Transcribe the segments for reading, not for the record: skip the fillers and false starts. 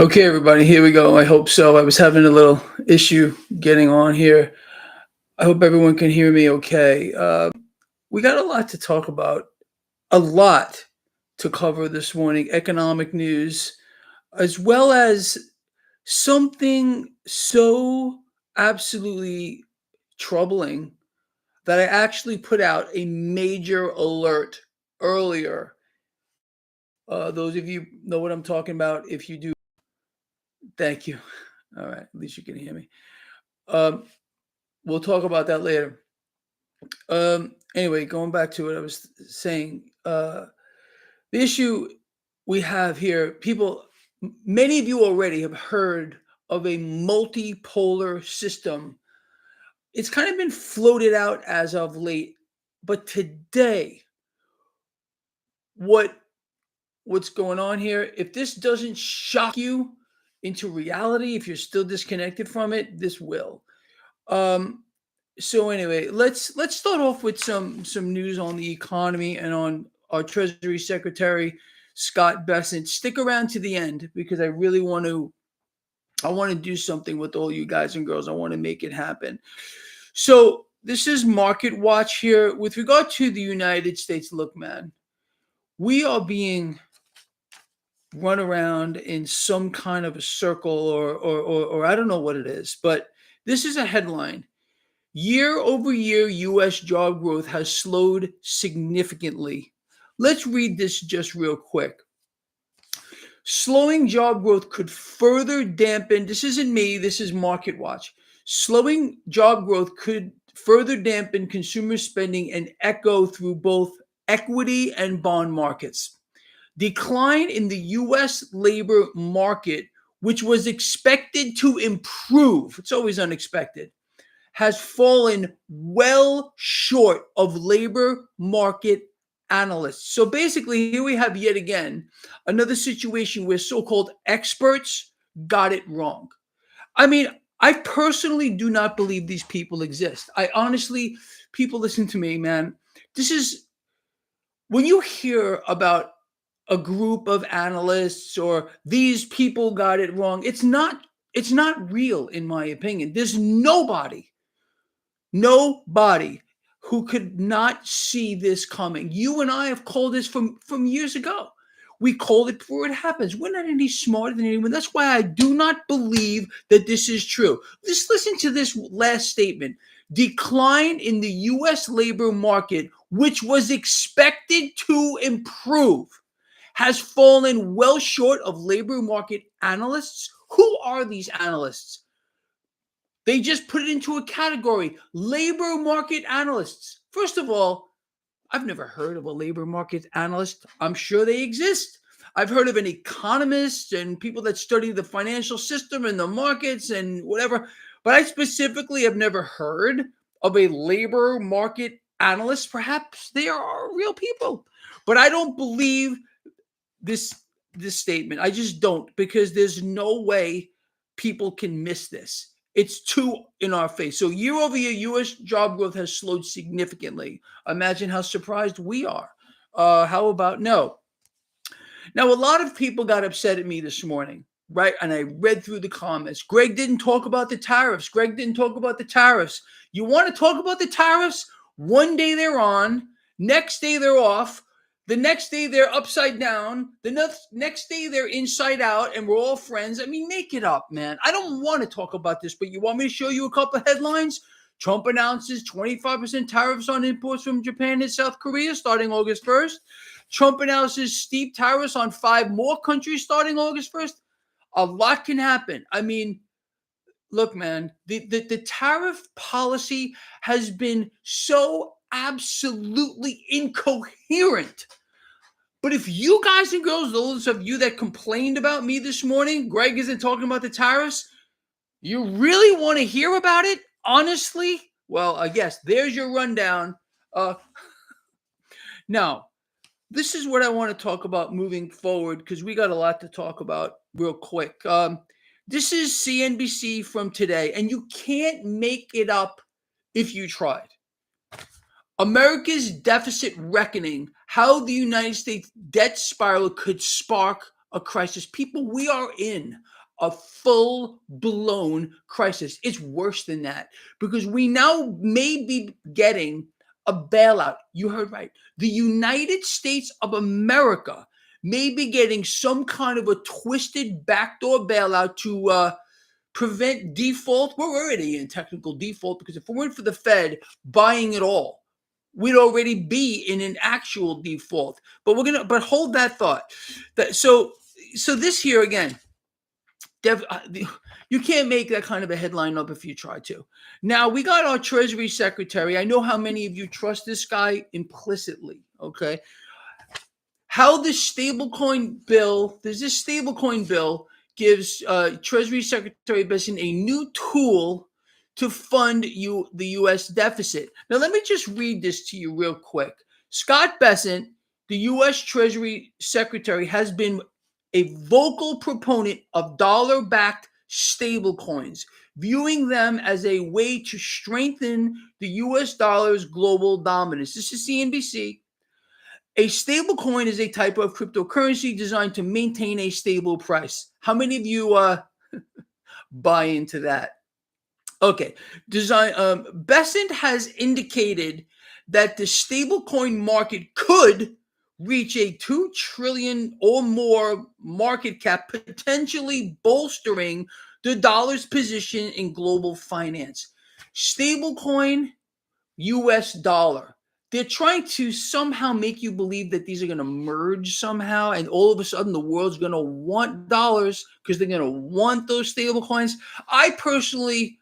Okay, everybody, here we go. I hope so. I was having a little issue getting on here. I hope everyone can hear me okay. We got a lot to talk about, a lot to cover this morning, economic news, as well as something so absolutely troubling that I actually put out a major alert earlier. Those of you know what I'm talking about. If you do, thank you. All right, at least you can hear me. Um, we'll talk about that later. Anyway, going back to what I was saying, the issue we have here, many of you already have heard of a multipolar system. It's kind of been floated out as of late, but today, what what's going on here? If this doesn't shock you into reality, if you're still disconnected from it, this will. Um, So anyway, let's start off with some news on the economy and on our Treasury Secretary Scott Bessent. Stick around to the end because I want to do something with all you guys and girls. I want to make it happen. So this is Market Watch here with regard to the United States. Look, man, we are being run around in some kind of a circle or I don't know what it is, but this is a headline. Year over year, US job growth has slowed significantly. Let's read this just real quick. Slowing job growth could further dampen, this isn't me, this is Market Watch. Slowing job growth could further dampen consumer spending and echo through both equity and bond markets. Decline in the US labor market, which was expected to improve, it's always unexpected, has fallen well short of labor market analysts. So basically, here we have yet again another situation where so called experts got it wrong. I mean, I personally do not believe these people exist. I honestly, people listen to me, man. This is when you hear about a group of analysts or these people got it wrong, it's not real in my opinion. There's nobody who could not see this coming. You and I have called this from years ago. We called it before it happens. We're not any smarter than anyone. That's why I do not believe that this is true. Just listen to this last statement. Decline in the US labor market, which was expected to improve, has fallen well short of labor market analysts. Who are these analysts? They just put it into a category, labor market analysts. First of all, I've never heard of a labor market analyst. I'm sure they exist. I've heard of an economist and people that study the financial system and the markets and whatever, but I specifically have never heard of a labor market analyst. Perhaps they are real people, but I don't believe this this statement. I just don't, because there's no way people can miss this. It's too in our face. So year over year, U.S. job growth has slowed significantly. Imagine how surprised we are. How about no? Now, a lot of people got upset at me this morning, right? And I read through the comments. Greg didn't talk about the tariffs. Greg didn't talk about the tariffs. You want to talk about the tariffs? One day they're on, next day they're off. The next day they're upside down. The next day they're inside out, and we're all friends. I mean, make it up, man. I don't want to talk about this, but you want me to show you a couple of headlines? Trump announces 25% tariffs on imports from Japan and South Korea starting August 1st. Trump announces steep tariffs on 5 more countries starting August 1st. A lot can happen. I mean, look, man, the tariff policy has been so absolutely incoherent. But if you guys and girls, those of you that complained about me this morning, Greg isn't talking about the tariffs, you really want to hear about it? Honestly? Well, I guess there's your rundown. Now, this is what I want to talk about moving forward because we got a lot to talk about real quick. This is CNBC from today, and you can't make it up if you tried. America's deficit reckoning, how the United States debt spiral could spark a crisis. People, we are in a full-blown crisis. It's worse than that because we now may be getting a bailout. You heard right. The United States of America may be getting some kind of a twisted backdoor bailout to prevent default. We're already in technical default because if it weren't for the Fed buying it all, we'd already be in an actual default. But but hold that thought. So this here again, you can't make that kind of a headline up if you try to. Now we got our Treasury Secretary. I know how many of you trust this guy implicitly. Okay, how this stablecoin bill? There's this stablecoin bill gives Treasury Secretary Bessent a new tool to fund the U.S. deficit. Now, let me just read this to you real quick. Scott Bessent, the U.S. Treasury Secretary, has been a vocal proponent of dollar-backed stablecoins, viewing them as a way to strengthen the U.S. dollar's global dominance. This is CNBC. A stablecoin is a type of cryptocurrency designed to maintain a stable price. How many of you buy into that? Okay. Bessent has indicated that the stablecoin market could reach a 2 trillion or more market cap, potentially bolstering the dollar's position in global finance. Stablecoin, US dollar. They're trying to somehow make you believe that these are going to merge somehow, and all of a sudden the world's going to want dollars because they're going to want those stable coins. I personally,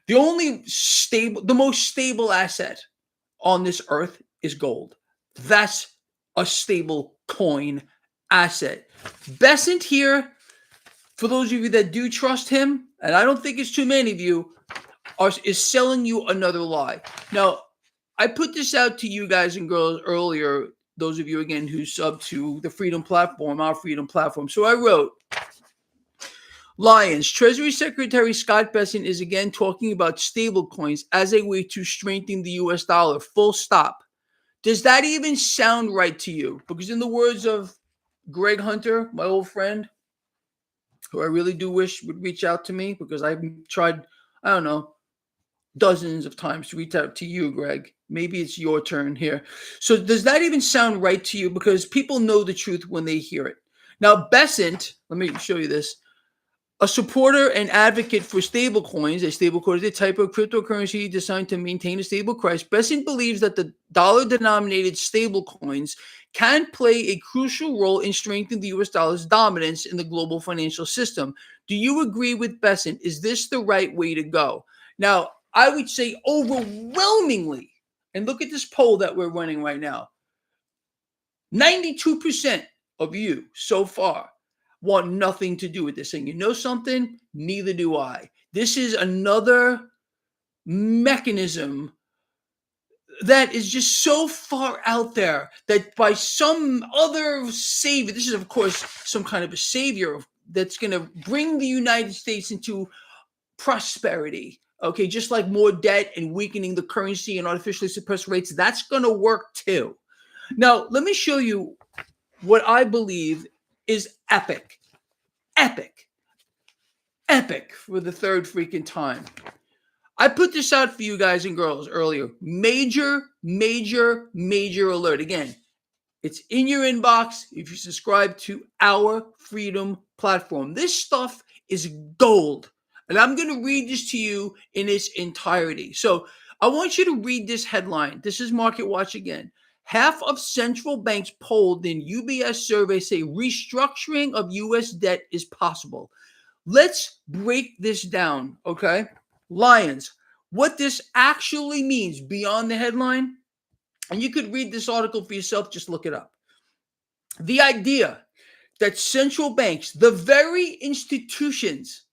the most stable asset on this earth is gold. That's a stable coin asset. Bessent here, for those of you that do trust him, and I don't think it's too many of you, is selling you another lie. Now, I put this out to you guys and girls earlier, those of you, again, who sub to the Freedom Platform, our Freedom Platform. So I wrote, Lions, Treasury Secretary Scott Bessent is again talking about stablecoins as a way to strengthen the U.S. dollar, full stop. Does that even sound right to you? Because in the words of Greg Hunter, my old friend, who I really do wish would reach out to me because I've tried, I don't know, dozens of times to reach out to you, Greg. Maybe it's your turn here. So does that even sound right to you? Because people know the truth when they hear it. Now, Bessent, let me show you this. A supporter and advocate for stablecoins, a stablecoin is a type of cryptocurrency designed to maintain a stable price. Bessent believes that the dollar-denominated stablecoins can play a crucial role in strengthening the U.S. dollar's dominance in the global financial system. Do you agree with Bessent? Is this the right way to go? Now, I would say overwhelmingly, and look at this poll that we're running right now, 92% of you so far want nothing to do with this thing. You know something? Neither do I. This is another mechanism that is just so far out there that by some other savior, this is of course some kind of a savior that's going to bring the United States into prosperity. Okay, just like more debt and weakening the currency and artificially suppressed rates, that's going to work too. Now, let me show you what I believe is epic for the third freaking time. I put this out for you guys and girls earlier. Major alert. Again, it's in your inbox if you subscribe to our Freedom Platform. This stuff is gold. And I'm going to read this to you in its entirety. So I want you to read this headline. This is Market Watch again. Half of central banks polled in UBS survey say restructuring of U.S. debt is possible. Let's break this down, okay? Lions, what this actually means beyond the headline, and you could read this article for yourself, just look it up. The idea that central banks, the very institutions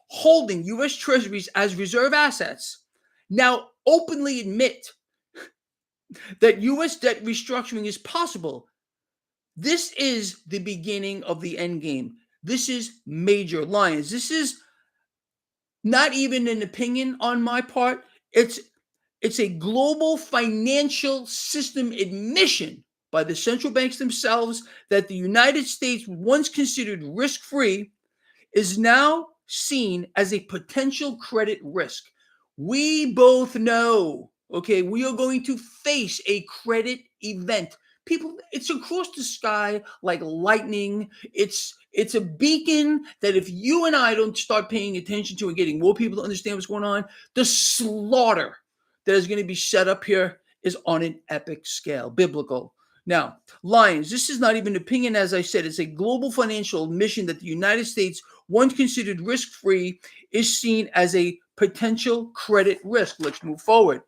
holding U.S. treasuries as reserve assets, now openly admit that U.S. debt restructuring is possible. This is the beginning of the endgame. This is major. Lions. This is not even an opinion on my part. It's a global financial system admission by the central banks themselves that the United States, once considered risk-free, is now seen as a potential credit risk. We both know, okay, we are going to face a credit event. People, it's across the sky like lightning. It's a beacon that if you and I don't start paying attention to and getting more people to understand what's going on, the slaughter that is going to be set up here is on an epic scale, biblical. Now, Lions, this is not even an opinion, as I said, it's a global financial admission that the United States, once considered risk-free, is seen as a potential credit risk. Let's move forward.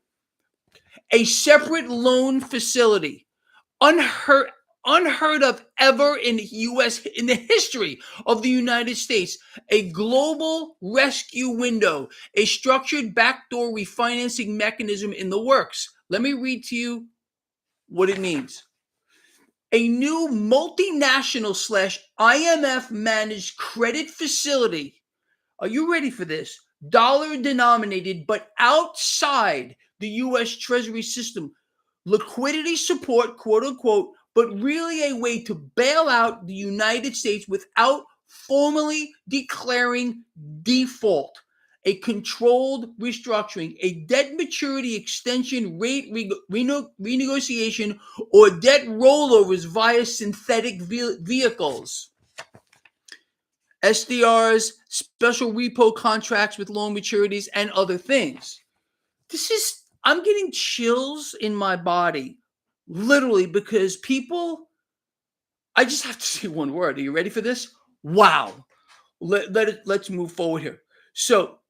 A separate loan facility, unheard of ever in the history of the United States, a global rescue window, a structured backdoor refinancing mechanism in the works. Let me read to you what it means. A new multinational / IMF managed credit facility. Are you ready for this? Dollar denominated, but outside the U.S. Treasury system. Liquidity support, quote unquote, but really a way to bail out the United States without formally declaring default. A controlled restructuring, a debt maturity extension, rate renegotiation, or debt rollovers via synthetic vehicles. SDRs, special repo contracts with long maturities, and other things. I'm getting chills in my body, literally, because I just have to say one word. Are you ready for this? Wow. Let's move forward here. So,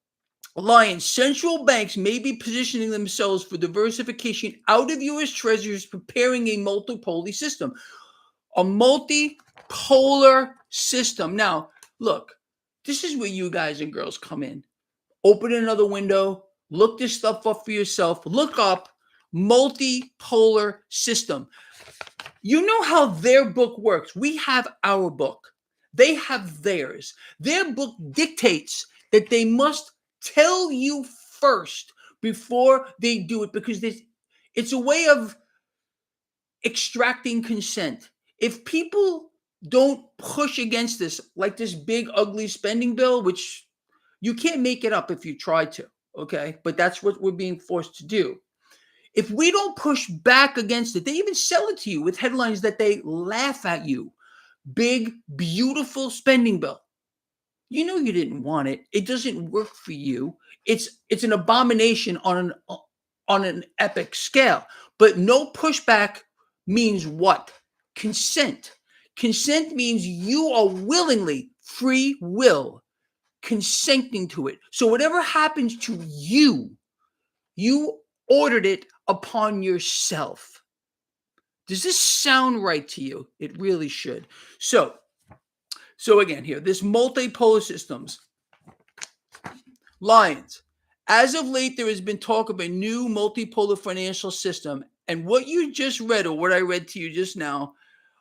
Lions, central banks may be positioning themselves for diversification out of U.S. Treasuries, preparing a multipolar system. A multipolar system. Now, look, this is where you guys and girls come in. Open another window, look this stuff up for yourself, look up multipolar system. You know how their book works. We have our book. They have theirs. Their book dictates that they must tell you first before they do it, because it's a way of extracting consent. If people don't push against this, like this big ugly spending bill, which you can't make it up if you try to, okay? But that's what we're being forced to do. If we don't push back against it, they even sell it to you with headlines that they laugh at you. Big, beautiful spending bill. You know you didn't want it. It doesn't work for you. It's an abomination on an epic scale. But no pushback means what? Consent. Consent means you are willingly, free will, consenting to it. So whatever happens to you, you ordered it upon yourself. Does this sound right to you? It really should. So again here, this multipolar systems. Lions. As of late, there has been talk of a new multipolar financial system. And what you just read, or what I read to you just now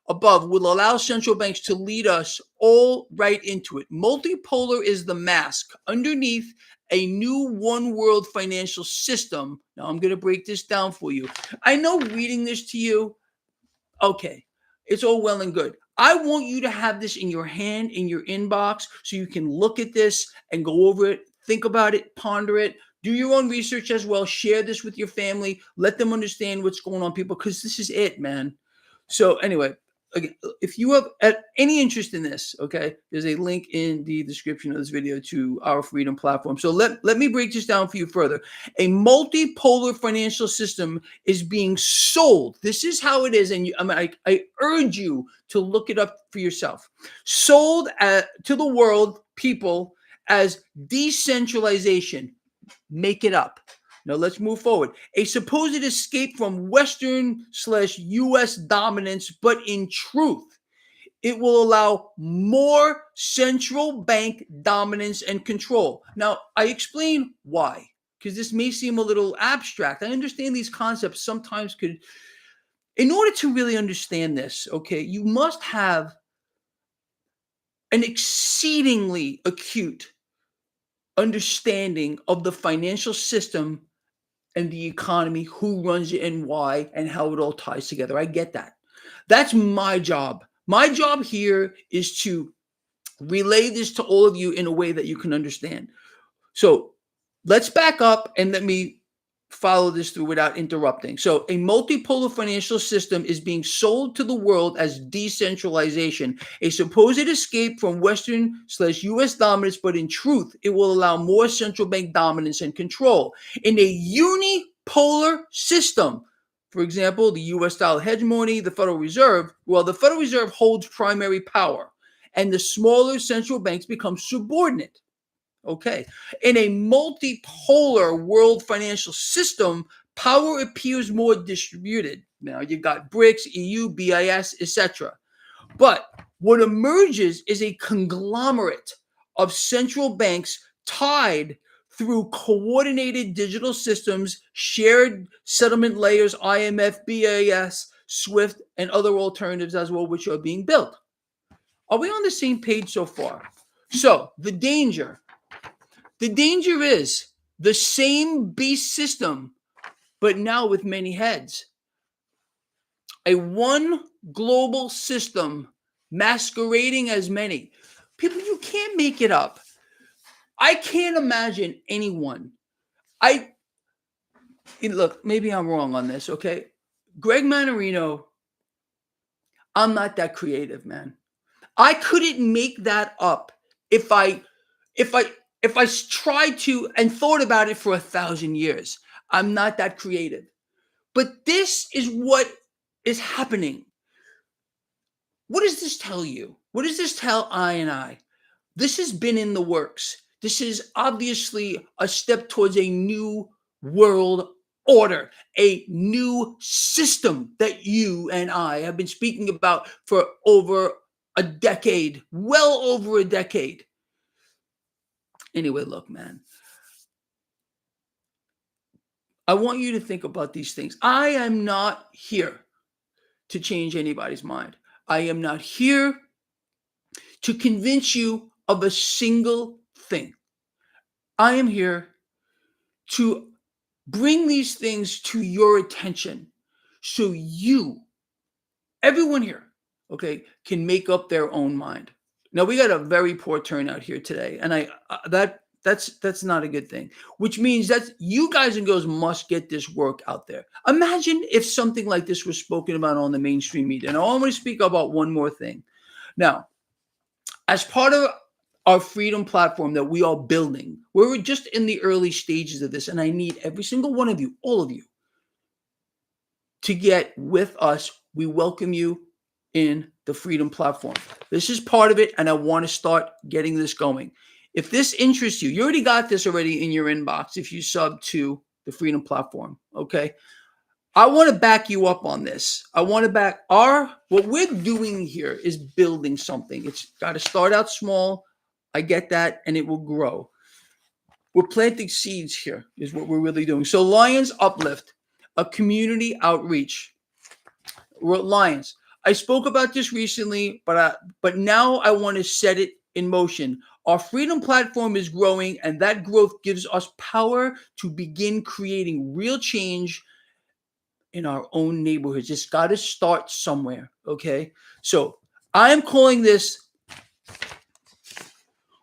above, will allow central banks to lead us all right into it. Multipolar is the mask underneath a new one world financial system. Now I'm going to break this down for you. I know reading this to you, okay, it's all well and good. I want you to have this in your hand, in your inbox, so you can look at this and go over it, think about it, ponder it, do your own research as well, share this with your family, let them understand what's going on, people, because this is it, man. So anyway, again, if you have any interest in this, okay, there's a link in the description of this video to our Freedom platform. So let me break this down for you further. A multipolar financial system is being sold. This is how it is, and I urge you to look it up for yourself. Sold to the world, people, as decentralization. Make it up. Now let's move forward. A supposed escape from Western/US dominance, but in truth, it will allow more central bank dominance and control. Now, I explain why, because this may seem a little abstract. I understand these concepts sometimes could, in order to really understand this, okay, you must have an exceedingly acute understanding of the financial system and the economy, who runs it and why, and how it all ties together. I get that. That's my job. My job here is to relay this to all of you in a way that you can understand. So let's back up and let me follow this through without interrupting. So, a multipolar financial system is being sold to the world as decentralization, a supposed escape from Western/US dominance, but in truth, it will allow more central bank dominance and control. In a unipolar system, for example, the US style hegemony, the Federal Reserve, well, the Federal Reserve holds primary power, and the smaller central banks become subordinate. Okay. In a multipolar world financial system, power appears more distributed. Now you've got BRICS, EU, BIS, etc. But what emerges is a conglomerate of central banks tied through coordinated digital systems, shared settlement layers, IMF, BIS, SWIFT, and other alternatives as well, which are being built. Are we on the same page so far? So the danger is the same beast system, but now with many heads. A one global system masquerading as many. People, you can't make it up. I can't imagine anyone. Look, maybe I'm wrong on this, okay? Greg Mannarino, I'm not that creative, man. I couldn't make that up if I tried to and thought about it for 1,000 years. I'm not that creative. But this is what is happening. What does this tell you? What does this tell I and I? This has been in the works. This is obviously a step towards a new world order, a new system that you and I have been speaking about for over a decade, well over a decade. Anyway, look, man, I want you to think about these things. I am not here to change anybody's mind. I am not here to convince you of a single thing. I am here to bring these things to your attention so you, everyone here, okay, can make up their own mind. Now, we got a very poor turnout here today, and that's not a good thing, which means that you guys and girls must get this work out there. Imagine if something like this was spoken about on the mainstream media. And I want to speak about one more thing. Now, as part of our freedom platform that we are building, we're just in the early stages of this, and I need every single one of you, all of you, to get with us. We welcome you in the freedom platform. This is part of it, and I want to start getting this going. If this interests you, you already got this already in your inbox if you sub to the freedom platform, okay? I want to back you up on this. I want to back what we're doing here is building something. It's got to start out small. I get that, and it will grow. We're planting seeds here is what we're really doing. So Lions Uplift, a community outreach. We're Lions. I spoke about this recently, but now I want to set it in motion. Our freedom platform is growing, and that growth gives us power to begin creating real change in our own neighborhoods. It's got to start somewhere, okay? So I'm calling this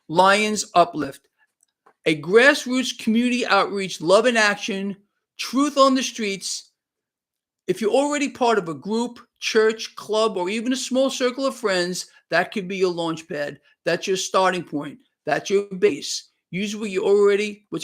Lions Uplift, a grassroots community outreach, love in action, truth on the streets. If you're already part of a group, church, club, or even a small circle of friends, that could be your launch pad. That's your starting point. That's your base. Use what's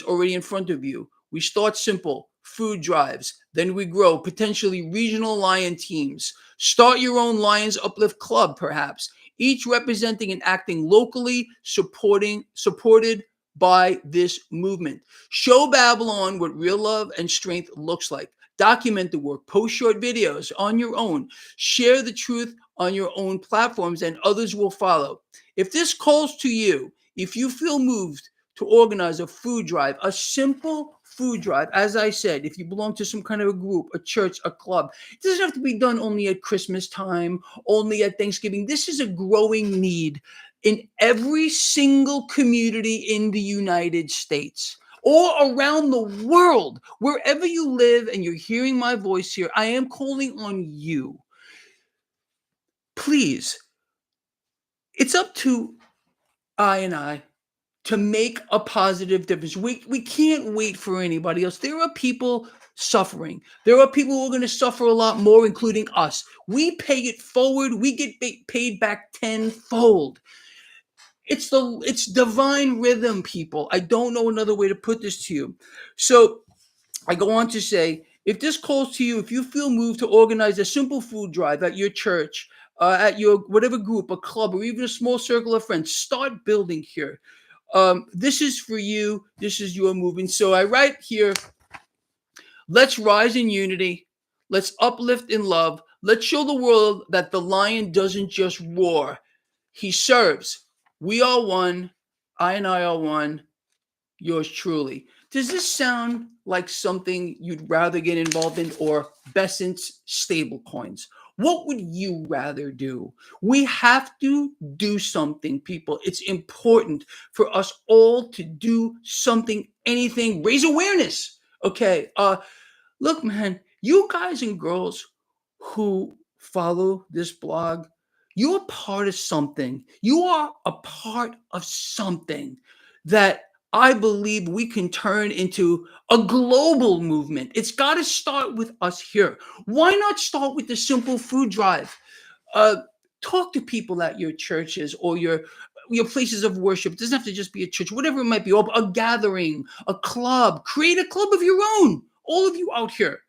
already in front of you. We start simple, food drives. Then we grow, potentially regional Lion teams. Start your own Lions Uplift club, perhaps, each representing and acting locally, supported by this movement. Show Babylon what real love and strength looks like. Document the work, post short videos on your own, share the truth on your own platforms, and others will follow. If this calls to you, if you feel moved to organize a food drive, a simple food drive, as I said, if you belong to some kind of a group, a church, a club, it doesn't have to be done only at Christmas time, only at Thanksgiving. This is a growing need in every single community in the United States or around the world. Wherever you live and you're hearing my voice here, I am calling on you please, it's up to I to make a positive difference. We can't wait for anybody else. There are people suffering. There are people who are going to suffer a lot more, including us. We pay it forward. We get paid back tenfold. It's divine rhythm, people. I don't know another way to put this to you. So I go on to say, if this calls to you, if you feel moved to organize a simple food drive at your church, at your whatever group, a club, or even a small circle of friends, start building here. This is for you. This is your movement. So I write here, let's rise in unity. Let's uplift in love. Let's show the world that the lion doesn't just roar. He serves. We are one. I are one. Yours truly. Does this sound like something you'd rather get involved in, or Bessent's stablecoins? What would you rather do? We have to do something, people. It's important for us all to do something, anything, raise awareness. Okay. Look, man, you guys and girls who follow this blog, you're part of something. You are a part of something that I believe we can turn into a global movement. It's got to start with us here. Why not start with the simple food drive? Uh, Talk to people at your churches or your places of worship. It doesn't have to just be a church, whatever it might be, or a gathering, a club. Create a club of your own. All of you out here.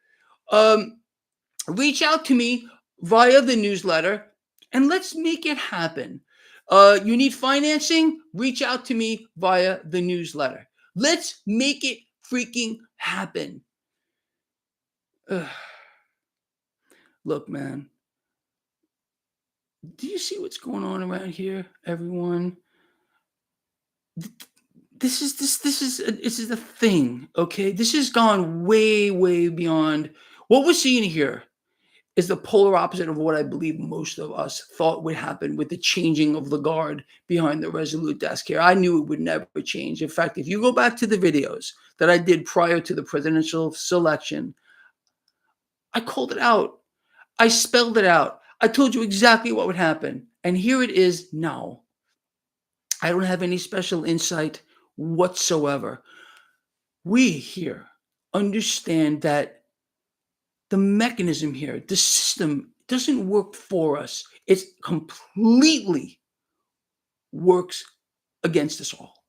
Reach out to me via the newsletter and let's make it happen. You need financing? Reach out to me via the newsletter. Let's make it freaking happen. Look, man, do you see what's going on around here, everyone? This is a thing, okay? This has gone way beyond what we're seeing here. Is the polar opposite of what I believe most of us thought would happen with the changing of the guard behind the Resolute desk here. I knew it would never change. In fact, if you go back to the videos that I did prior to the presidential selection, I called it out. I spelled it out. I told you exactly what would happen. And here it is now. I don't have any special insight whatsoever. We here understand that the mechanism here, the system doesn't work for us. It completely works against us all.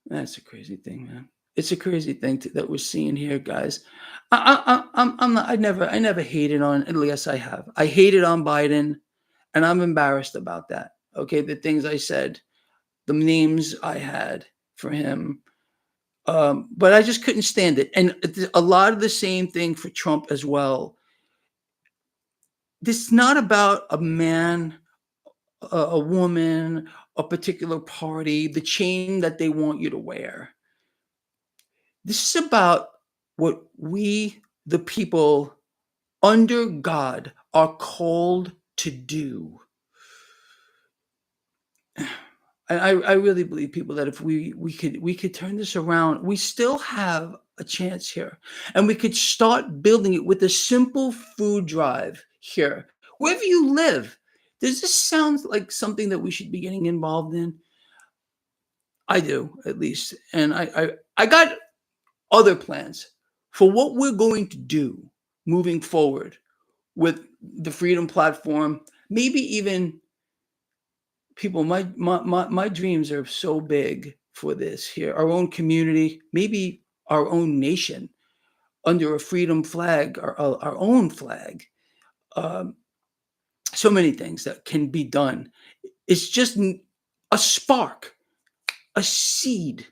That's a crazy thing, man. It's a crazy thing that we're seeing here, guys. I'm not. I never hated on. Yes, I have. I hated on Biden, and I'm embarrassed about that. Okay, the things I said, the names I had for him. But I just couldn't stand it. And a lot of the same thing for Trump as well. This is not about a man, a woman, a particular party, the chain that they want you to wear. This is about what we, the people under God, are called to do. I really believe, people, that if we could turn this around, we still have a chance here, and we could start building it with a simple food drive here, wherever you live. Does this sound like something that we should be getting involved in? I do, at least, and I got other plans for what we're going to do moving forward with the Freedom Platform. Maybe even, people, my dreams are so big for this here, our own community, maybe our own nation under a freedom flag, our own flag. So many things that can be done. It's just a spark, a seed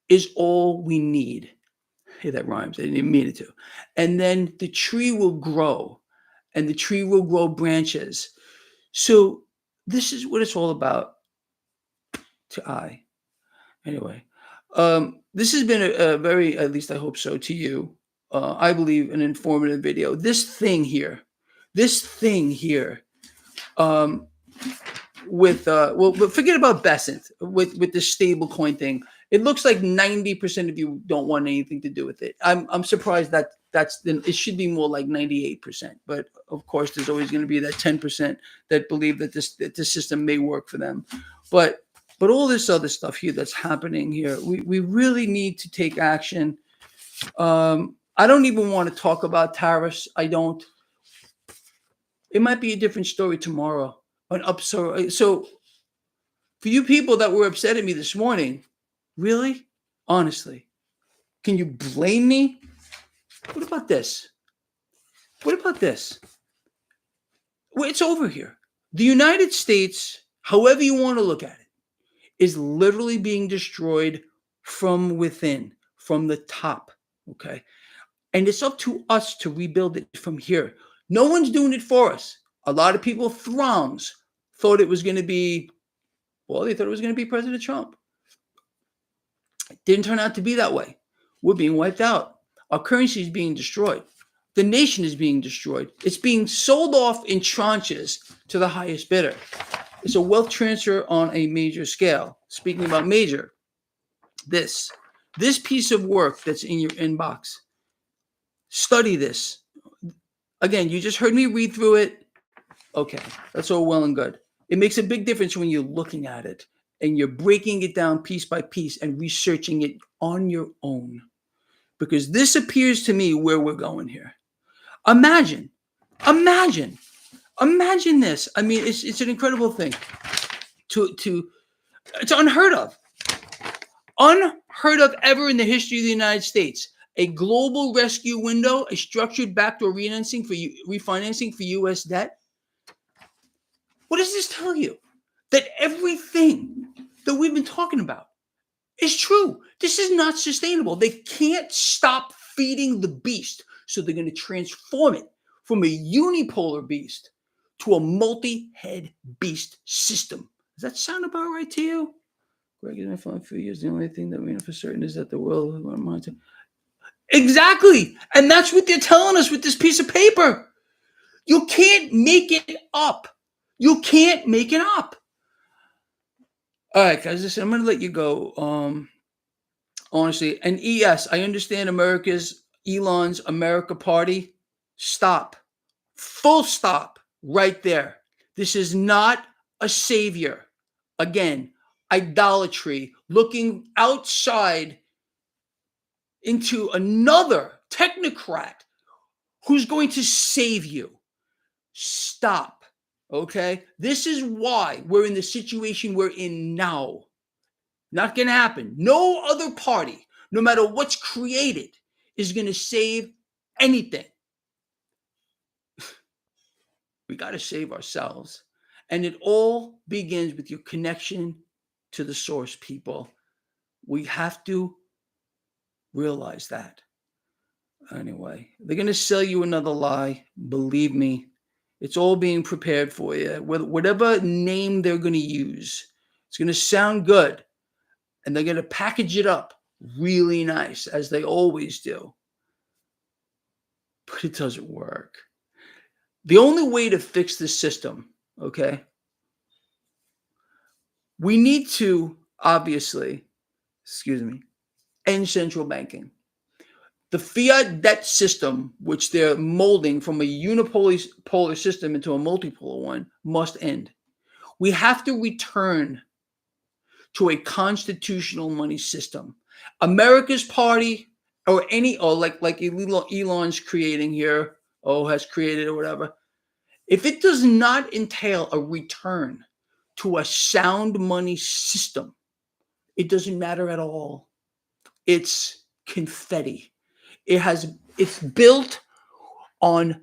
is all we need. Hey, that rhymes. I didn't even mean it to. And then the tree will grow, and the tree will grow branches. So this is what it's all about. Anyway, this has been a very, at least I hope so, to you, I believe, an informative video. This thing here, with well, but forget about Bessent with the stable coin thing. It looks like 90% of you don't want anything to do with it. I'm surprised that then it should be more like 98%. But of course, there's always going to be that 10% that believe that this system may work for them. But all this other stuff here that's happening here, we really need to take action. I don't even want to talk about tariffs. I don't. It might be a different story tomorrow. So for you people that were upset at me this morning, really, honestly, can you blame me? What about this? What about this? Well, it's over here. The United States, however you want to look at it, is literally being destroyed from within, from the top. Okay. And it's up to us to rebuild it from here. No one's doing it for us. A lot of people, throngs, thought it was going to be, they thought it was going to be President Trump. It didn't turn out to be that way. We're being wiped out. Our currency is being destroyed. The nation is being destroyed. It's being sold off in tranches to the highest bidder. It's a wealth transfer on a major scale. Speaking about major, this piece of work that's in your inbox, study this. Again, you just heard me read through it. Okay, that's all well and good. It makes a big difference when you're looking at it and you're breaking it down piece by piece and researching it on your own. Because this appears to me where we're going here. Imagine this. I mean, it's an incredible thing. It's unheard of. Unheard of ever in the history of the United States. A global rescue window, a structured backdoor refinancing for U.S. debt. What does this tell you? That everything that we've been talking about is true. This is not sustainable. They can't stop feeding the beast. So they're going to transform it from a unipolar beast to a multi-head beast system. Does that sound about right to you? Greg, in a few years, the only thing that we know for certain is that the world will. Exactly. And that's what they're telling us with this piece of paper. You can't make it up. You can't make it up. All right, guys, listen, I'm going to let you go. Honestly, and yes, I understand Elon's America Party. Stop. Full stop right there. This is not a savior. Again, idolatry, looking outside into another technocrat who's going to save you. Stop. Okay? This is why we're in the situation we're in now. Not going to happen. No other party, no matter what's created, is going to save anything. We got to save ourselves. And it all begins with your connection to the source, people. We have to realize that. Anyway, they're going to sell you another lie. Believe me, it's all being prepared for you. Whatever name they're going to use, it's going to sound good. And they're going to package it up really nice, as they always do. But it doesn't work. The only way to fix this system, okay, we need to, obviously, end central banking. The fiat debt system, which they're molding from a unipolar system into a multipolar one, must end. We have to return to a constitutional money system. America's party, or like Elon's creating here, has created or whatever, if it does not entail a return to a sound money system, it doesn't matter at all. It's confetti. It's built on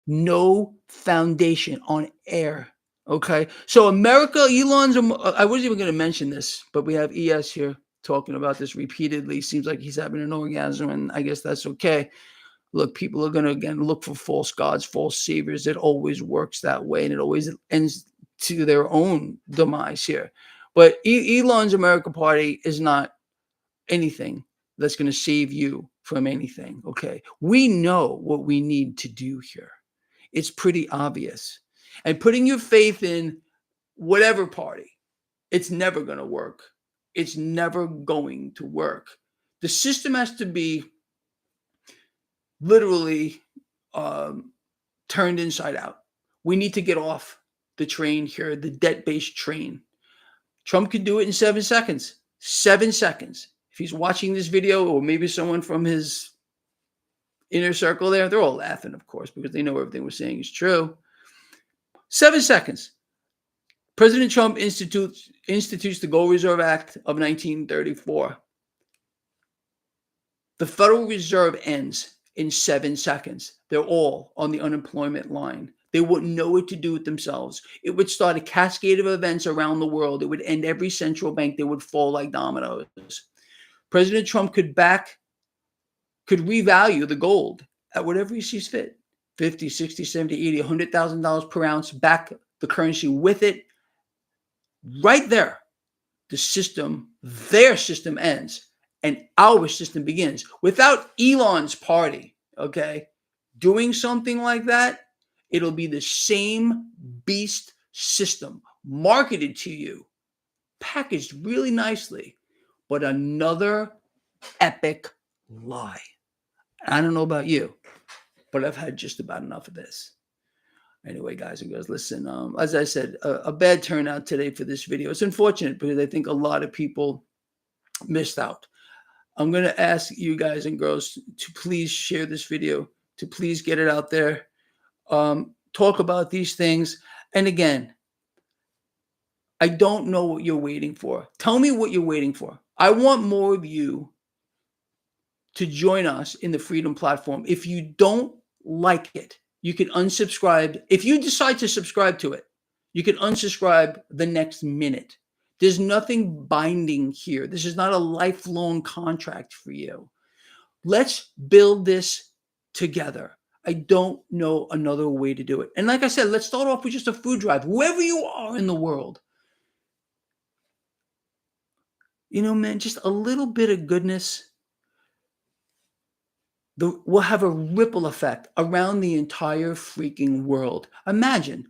no foundation, on air. Okay, so Elon's, I wasn't even going to mention this, but we have ES here talking about this repeatedly. Seems like he's having an orgasm, and I guess that's okay. Look, people are going to, again, look for false gods, false saviors. It always works that way, and it always ends to their own demise here. But Elon's America Party is not anything that's going to save you from anything, okay? We know what we need to do here. It's pretty obvious. And putting your faith in whatever party, it's never going to work. It's never going to work. The system has to be literally turned inside out. We need to get off the train here, the debt-based train. Trump could do it in 7 seconds. 7 seconds. If he's watching this video, or maybe someone from his inner circle there, they're all laughing, of course, because they know everything we're saying is true. 7 seconds. President Trump institutes the Gold Reserve Act of 1934. The Federal Reserve ends in 7 seconds. They're all on the unemployment line. They wouldn't know what to do with themselves. It would start a cascade of events around the world. It would end every central bank. They would fall like dominoes. President Trump could revalue the gold at whatever he sees fit. 50, 60, 70, 80, $100,000 per ounce, back the currency with it. Right there, their system ends and our system begins. Without Elon's party, okay, doing something like that, it'll be the same beast system marketed to you, packaged really nicely, but another epic lie. I don't know about you, but I've had just about enough of this. Anyway, guys and girls, listen, as I said, a bad turnout today for this video. It's unfortunate because I think a lot of people missed out. I'm going to ask you guys and girls to please share this video, to please get it out there. Talk about these things. And again, I don't know what you're waiting for. Tell me what you're waiting for. I want more of you to join us in the Freedom Platform. If you don't like it, you can unsubscribe. If you decide to subscribe to it, you can unsubscribe the next minute. There's nothing binding here. This is not a lifelong contract for you. Let's build this together. I don't know another way to do it. And like I said, let's start off with just a food drive. Whoever you are in the world, you know, man, just a little bit of goodness will have a ripple effect around the entire freaking world. Imagine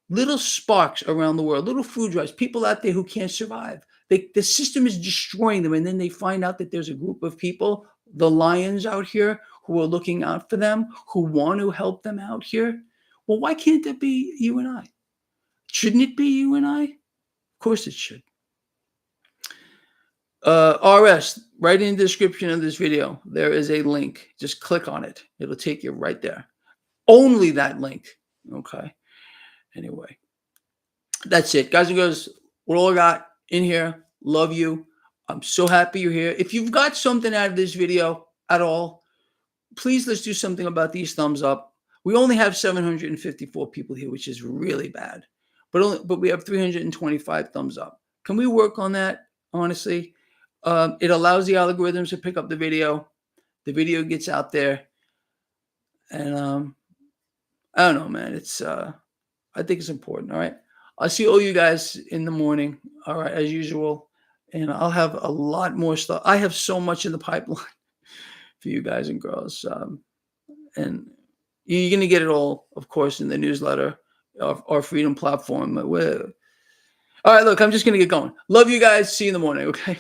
little sparks around the world, little food drives, people out there who can't survive. The system is destroying them. And then they find out that there's a group of people, the lions out here, who are looking out for them, who want to help them out here. Well, why can't it be you and I? Shouldn't it be you and I? Of course it should. RS, right in the description of this video, there is a link. Just click on it. It'll take you right there. Only that link. Okay. Anyway, that's it. Guys and girls, what all I got in here. Love you. I'm so happy you're here. If you've got something out of this video at all, please let's do something about these thumbs up. We only have 754 people here, which is really bad. But we have 325 thumbs up. Can we work on that, honestly? It allows the algorithms to pick up the video. The video gets out there. And I don't know, man. I think it's important. All right. I'll see all you guys in the morning. All right, as usual. And I'll have a lot more stuff. I have so much in the pipeline for you guys and girls. And you're going to get it all, of course, in the newsletter, our Freedom Platform. All right, look, I'm just going to get going. Love you guys. See you in the morning, okay?